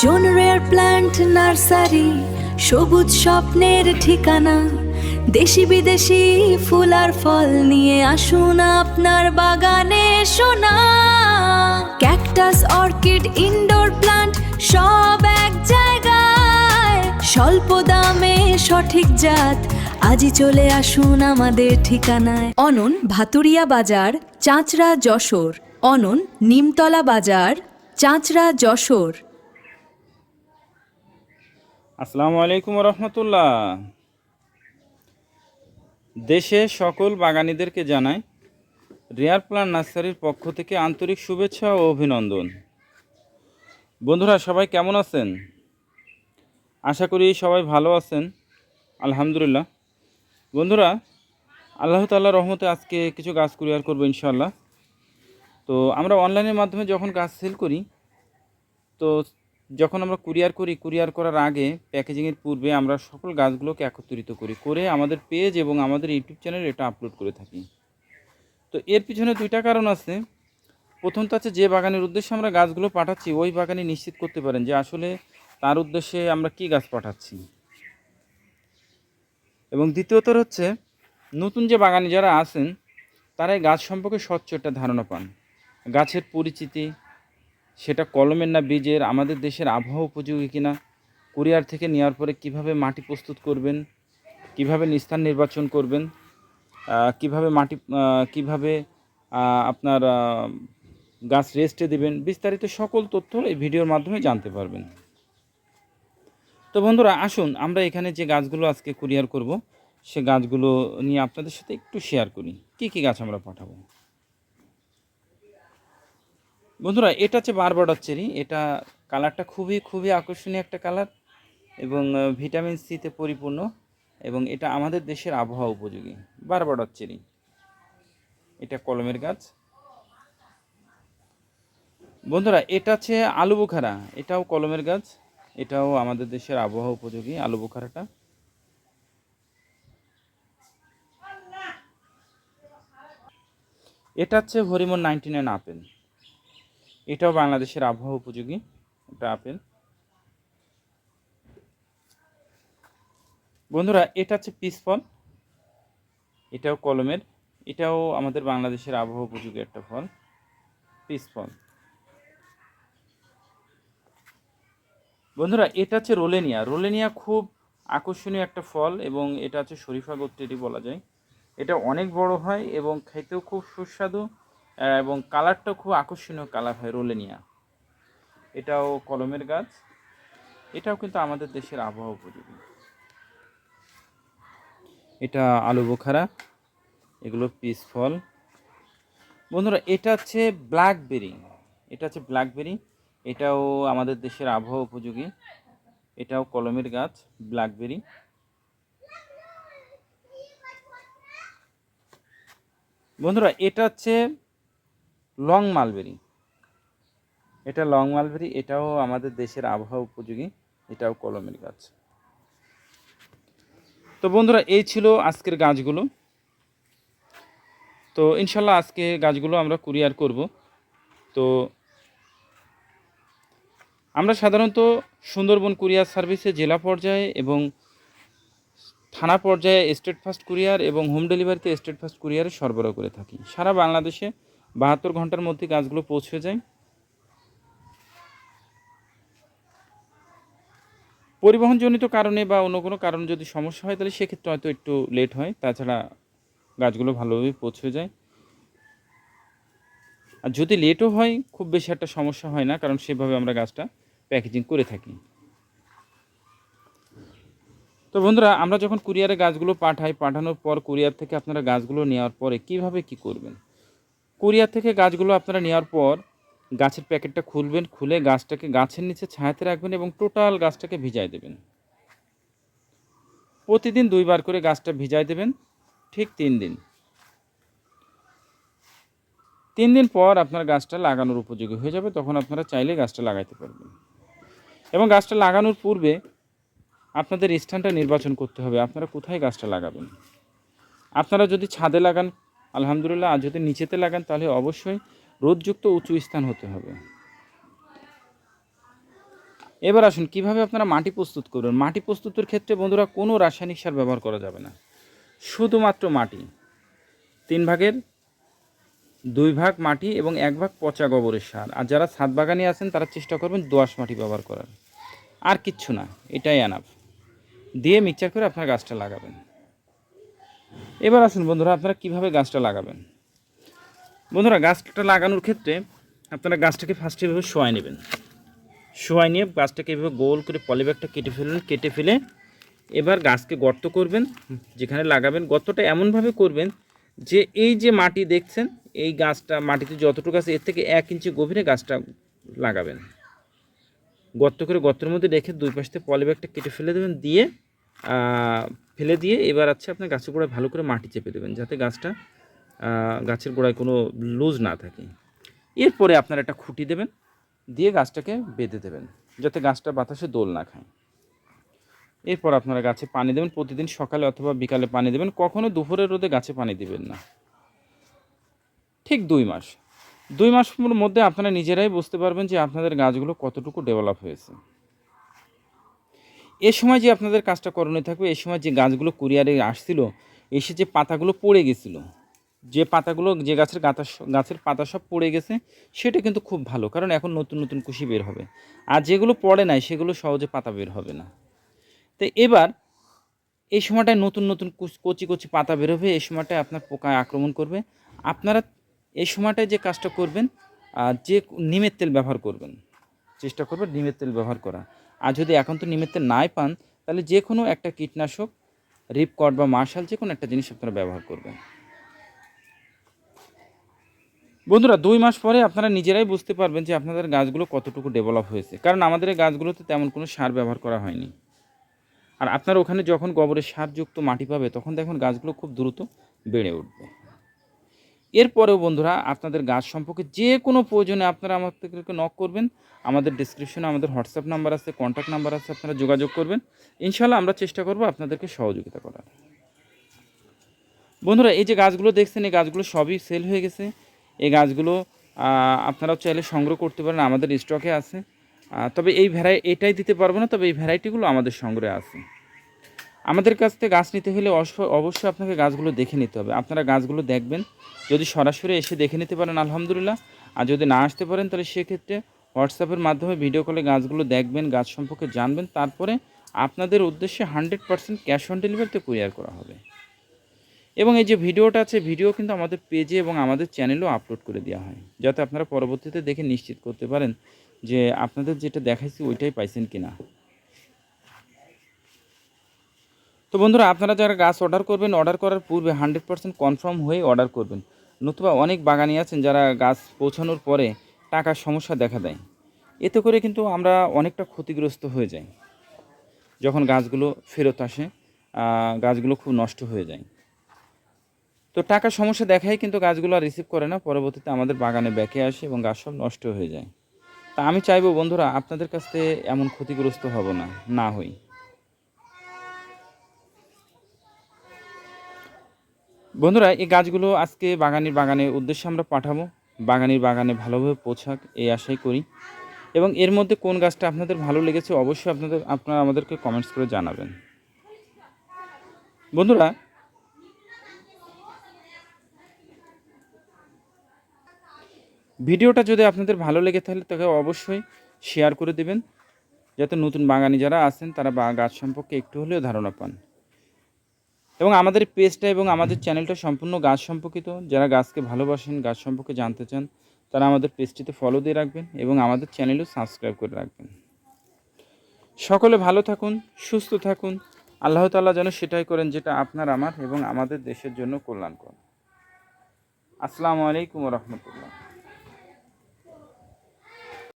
জন rare plant nursery, সবুজ স্বপ্নের ঠিকানা। দেশি বিদেশি ফুল আর ফল নিয়ে আসুন আপনার বাগানে সোনা। ক্যাকটাস, অর্কিড, ইনডোর প্ল্যান্ট সব এক জায়গায়। স্বল্প দামে সঠিক জাত, আজই চলে আসুন আমাদের ঠিকানায়। অনন, ভাতুরিয়া বাজার, চাঁচড়া, যশোর। অনন, নিমতলা বাজার, চাঁচড়া, যশোর। আসসালামু আলাইকুম রহমতুল্লাহ। দেশে সকল বাগানীদেরকে জানাই রেয়ার প্ল্যান্ট নার্সারির পক্ষ থেকে আন্তরিক শুভেচ্ছা ও অভিনন্দন। বন্ধুরা, সবাই কেমন আছেন? আশা করি সবাই ভালো আছেন, আলহামদুলিল্লাহ। বন্ধুরা, আল্লাহ তাআলার রহমতে আজকে কিছু গাছ কুরিয়ার করবো ইনশাআল্লাহ। তো আমরা অনলাইনের মাধ্যমে যখন গাছ সেল করি, তো যখন আমরা কুরিয়ার করার আগে প্যাকেজিংয়ের পূর্বে আমরা সকল গাছগুলোকে একত্রিত করে আমাদের পেজ এবং আমাদের ইউটিউব চ্যানেলে এটা আপলোড করে থাকি। তো এর পিছনে দুইটা কারণ আছে। প্রথমটা হচ্ছে, যে বাগানের উদ্দেশ্যে আমরা গাছগুলো পাঠাচ্ছি ওই বাগানে নিশ্চিত করতে পারেন যে আসলে তার উদ্দেশ্যে আমরা কি গাছ পাঠাচ্ছি। এবং দ্বিতীয়ত হচ্ছে, নতুন যে বাগানি যারা আছেন তারা এই গাছ সম্পর্কে স্বচ্ছ একটা ধারণা পান। গাছের পরিচিতি, সেটা কলমের না বীজের, আমাদের দেশের আবহাওয়া উপযোগী কিনা, কুরিয়ার থেকে নেওয়ার পরে কিভাবে মাটি প্রস্তুত করবেন, কিভাবে স্থান নির্বাচন করবেন, কিভাবে আপনার গাছ রেস্টে দেবেন, বিস্তারিত সকল তথ্য এই ভিডিওর মাধ্যমে জানতে পারবেন। তো বন্ধুরা, আসুন আমরা এখানে যে গাছগুলো আজকে কুরিয়ার করব সে গাছগুলো নিয়ে আপনাদের সাথে একটু শেয়ার করি, কি কি গাছ আমরা পাঠাবো। বন্ধুরা, এটা হচ্ছে বারবাডার চেরি। এটা কালারটা খুবই আকর্ষণীয় একটা কালার এবং ভিটামিন সিতে পরিপূর্ণ, এবং এটা আমাদের দেশের আবহাওয়া উপযোগী বারবাডার চেরি। এটা কলমের গাছ। বন্ধুরা, এটা হচ্ছে আলু বোখারা, এটাও কলমের গাছ, এটাও আমাদের দেশের আবহাওয়া উপযোগী আলু বোখারাটা। এটা হচ্ছে হরিমন 99 আপেল, এটাও বাংলাদেশের আবহাওয়া উপযোগী একটা আপেল। বন্ধুরা, এটা হচ্ছে পিস ফল, এটাও কলমের, এটাও আমাদের বাংলাদেশের আবহাওয়া উপযোগী একটা ফল, পিস ফল। বন্ধুরা, এটা হচ্ছে রোলেনিয়া। রোলেনিয়া খুব আকর্ষণীয় একটা ফল এবং এটা হচ্ছে শরীফা গোত্রেরই বলা যায়। এটা অনেক বড় হয় এবং খেতেও খুব সুস্বাদু এবং কালারটাও খুব আকর্ষণীয় কালার হয় রোলেনিয়া। এটাও কলমের গাছ, এটাও কিন্তু আমাদের দেশের আবহাওয়া উপযোগী। এটা আলু বোখারা, এগুলো পিস ফল। বন্ধুরা, এটা হচ্ছে ব্ল্যাকবেরি, এটাও আমাদের দেশের আবহাওয়া উপযোগী, এটাও কলমের গাছ, ব্ল্যাকবেরি। বন্ধুরা, এটা হচ্ছে লং মালবেরি, এটাও আমাদের দেশের আবহাওয়া উপযোগী, এটাও কলমের গাছ। তো বন্ধুরা, এই ছিল আজকের গাছগুলো। তো ইনশাল্লাহ আজকে গাছগুলো আমরা কুরিয়ার করব। তো আমরা সাধারণত সুন্দরবন কুরিয়ার সার্ভিসে জেলা পর্যায়ে এবং থানা পর্যায়ে স্টেট ফাস্ট কুরিয়ার এবং হোম ডেলিভারিতে স্টেট ফাস্ট কুরিয়ারে সরবরাহ করে থাকি। সারা বাংলাদেশে 72 ঘন্টার মধ্যে গাছগুলো পৌঁছে যায়। পরিবহনজনিত কারণে বা অন্য কোনো কারণে যদি সমস্যা হয় তাহলে সেক্ষেত্রে হয়তো একটু লেট হয়, তাছাড়া গাছগুলো ভালোভাবে পৌঁছে যায়। আর যদি লেটও হয় খুব বেশি একটা সমস্যা হয় না, কারণ সেভাবে আমরা গাছটা প্যাকেজিং করে থাকি। তো বন্ধুরা, আমরা যখন কুরিয়ারে গাছগুলো পাঠানোর পর কুরিয়ার থেকে আপনারা গাছগুলো নেওয়ার পরে কিভাবে কি করবেন। কুরিয়ার থেকে গাছগুলো আপনারা নেওয়ার পর গাছের প্যাকেটটা খুলবেন, খুলে গাছটাকে গাছের নিচে ছায়াতে রাখবেন এবং টোটাল গাছটাকে ভিজায় দেবেন। প্রতিদিন 2 বার করে গাছটা ভিজায় দেবেন, ঠিক 3 দিন। 3 দিন পর আপনার গাছটা লাগানোর উপযোগী হয়ে যাবে, তখন আপনারা চাইলে গাছটা লাগাইতে পারবেন। এবং গাছটা লাগানোর পূর্বে আপনাদের স্থানটা নির্বাচন করতে হবে, আপনারা কোথায় গাছটা লাগাবেন। আপনারা যদি ছাদে লাগান আলহামদুলিল্লাহ, আর যদি নিচেতে লাগান তাহলে অবশ্যই রোদযুক্ত উঁচু স্থান হতে হবে। এবার আসুন কিভাবে আপনারা মাটি প্রস্তুত করবেন। মাটি প্রস্তুতের ক্ষেত্রে বন্ধুরা কোনো রাসায়নিক সার ব্যবহার করা যাবে না, শুধুমাত্র মাটি। 3 ভাগের 2 ভাগ মাটি এবং 1 ভাগ পচা গোবরের সার। আর যারা ছাদ বাগানি আছেন তারা চেষ্টা করবেন দোআঁশ মাটি ব্যবহার করার, আর কিচ্ছু না, এটাই এনাফ। দিয়ে মিক্সচার করে আপনারা গাছটা লাগাবেন। এবার আসুন বন্ধুরা আপনারা কিভাবে গাছটা লাগাবেন। বন্ধুরা গাছটা লাগানোর ক্ষেত্রে আপনারা গাছটাকে ফার্স্টে এভাবে শোয়াই নেবেন। শোয়াই নিয়ে গাছটাকে এভাবে গোল করে পলিব্যাগটা কেটে ফেলবেন। কেটে ফেলে এবার গাছকে গর্ত করবেন, যেখানে লাগাবেন গর্তটা এমনভাবে করবেন যে এই যে মাটি দেখছেন এই গাছটা মাটিতে যতটুকু আছে এর থেকে 1 ইঞ্চি গভীরে গাছটা লাগাবেন। গর্ত করে গর্তের মধ্যে রেখে 2 পাশ থেকে পলিব্যাগটা কেটে ফেলে দেবেন। ফেলে দিয়ে এবার আপনার গাছের গোড়ায় ভালো করে মাটি চেপে দেবেন, যাতে গাছের গোড়ায় কোনো লুজ না থাকে। এরপরে আপনারা একটা খুঁটি দেবেন, দিয়ে গাছটাকে বেঁধে দেবেন যাতে গাছটা বাতাসে দোল না খায়। এরপর আপনারা গাছে পানি দেবেন, প্রতিদিন সকালে অথবা বিকালে পানি দেবেন। কখনো দুপুরের রোদে গাছে পানি দিবেন না। ঠিক 2 মাসের মধ্যে আপনারা নিজেরাই বুঝতে পারবেন যে আপনাদের গাছগুলো কতটুকু ডেভেলপ হয়েছে। এ সময় যে আপনাদের কাজটা করণীয় থাকবে, এই সময় যে গাছগুলো কুরিয়ারে আসছিল এসে যে পাতাগুলো পড়ে গেছিলো, যে গাছের পাতা সব পড়ে গেছে, সেটা কিন্তু খুব ভালো, কারণ এখন নতুন নতুন কুশি বের হবে। আর যেগুলো পড়ে নাই সেগুলো সহজে পাতা বের হবে না। তো এবার এই সময়টায় নতুন নতুন কচি কচি পাতা বের হবে, এই সময়টায় আপনার পোকায় আক্রমণ করবে। আপনারা এই সময়টায় যে কাজটা করবেন, যে নিমের তেল ব্যবহার করবেন, চেষ্টা করবেন নিমের তেল ব্যবহার করা। আর যদি এখন তো নিমের তেল নাই পান, তাহলে যে কোনো একটা কীটনাশক, রিপকট বা মার্শাল, যে কোনো একটা জিনিস আপনারা ব্যবহার করবেন। বন্ধুরা 2 মাস পরে আপনারা নিজেরাই বুঝতে পারবেন যে আপনাদের গাছগুলো কতটুকু ডেভেলপ হয়েছে, কারণ আমাদের এই গাছগুলোতে তেমন কোনো সার ব্যবহার করা হয়নি। আর আপনার ওখানে যখন গোবরের সারযুক্ত মাটি পাবে, তখন দেখুন গাছগুলো খুব দ্রুত বেড়ে উঠবে। এরপরেও বন্ধুরা আপনাদের গাছ সম্পর্কে যে কোনো প্রয়োজনে আপনারা আমাদেরকে নক করবেন। আমাদের ডিসক্রিপশনে আমাদের হোয়াটসঅ্যাপ নাম্বার আছে, কন্ট্যাক্ট নাম্বার আছে, আপনারা যোগাযোগ করবেন। ইনশাল্লাহ আমরা চেষ্টা করব আপনাদেরকে সহযোগিতা করার। বন্ধুরা এই যে গাছগুলো দেখছেন, এই গাছগুলো সবই সেল হয়ে গেছে। এই গাছগুলো আপনারাও চাইলে সংগ্রহ করতে পারেন, আমাদের স্টকে আছে। তবে এটাই দিতে পারবো না, তবে এই ভ্যারাইটিগুলো আমাদের সংগ্রহে আছে। আমাদের কাছ থেকে গাছ নিতে হলে অবশ্যই আপনাকে গাছগুলো দেখে নিতে হবে। আপনারা গাছগুলো দেখবেন, যদি সরাসরি এসে দেখে নিতে পারেন আলহামদুলিল্লাহ। আর যদি না আসতে পারেন তাহলে সেক্ষেত্রে হোয়াটসঅ্যাপের মাধ্যমে ভিডিও কলে গাছগুলো দেখবেন, গাছ সম্পর্কে জানবেন, তারপরে আপনাদের উদ্দেশ্যে 100% ক্যাশ অন ডেলিভারিতে কুরিয়ার করা হবে। এবং এই যে ভিডিওটা আছে, ভিডিও কিন্তু আমাদের পেজে এবং আমাদের চ্যানেলেও আপলোড করে দেওয়া হয়, যাতে আপনারা পরবর্তীতে দেখে নিশ্চিত করতে পারেন যে আপনাদের যেটা দেখাইছি ওইটাই পাইছেন কিনা। তো বন্ধুরা আপনারা যারা গাছ অর্ডার করবেন, অর্ডার করার পূর্বে 100% কনফার্ম হয়ে অর্ডার করবেন। নতুবা অনেক বাগানি আছেন যারা গাছ পৌঁছানোর পরে টাকার সমস্যা দেখা দেয়। এতে করে কিন্তু আমরা অনেকটা ক্ষতিগ্রস্ত হয়ে যাই। যখন গাছগুলো ফেরত আসে, গাছগুলো খুব নষ্ট হয়ে যায়। তো টাকার সমস্যা দেখাই কিন্তু গাছগুলো আর রিসিভ করে না, পরবর্তীতে আমাদের বাগানে ব্যাকে আসে এবং গাছ সব নষ্ট হয়ে যায়। তা আমি চাইবো বন্ধুরা আপনাদের কাছ থেকে এমন ক্ষতিগ্রস্ত হব না হই। বন্ধুরা এই গাছগুলো আজকে বাগানের উদ্দেশ্যে আমরা পাঠাবো, বাগানে ভালোভাবে পৌঁছাক এই আশাই করি। এবং এর মধ্যে কোন গাছটা আপনাদের ভালো লেগেছে অবশ্যই আপনারা আমাদেরকে কমেন্টস করে জানাবেন। বন্ধুরা ভিডিওটা যদি আপনাদের ভালো লেগে থাকে তাকে অবশ্যই শেয়ার করে দেবেন, যাতে নতুন বাগানি যারা আছেন তারা গাছ সম্পর্কে একটু হলেও ধারণা পান। এবং আমাদের পেজটা এবং আমাদের চ্যানেলটা সম্পূর্ণ গাছ সম্পর্কিত। যারা গাছকে ভালোবাসেন, গাছ সম্পর্কে জানতে চান, তারা আমাদের পেজটিতে ফলো দিয়ে রাখবেন এবং আমাদের চ্যানেলও সাবস্ক্রাইব করে রাখবেন। সকলে ভালো থাকুন, সুস্থ থাকুন। আল্লাহ তাআলা যেন সেটাই করেন যেটা আপনার, আমার এবং আমাদের দেশের জন্য কল্যাণকর। আসসালামু আলাইকুম ওয়া রাহমাতুল্লাহ।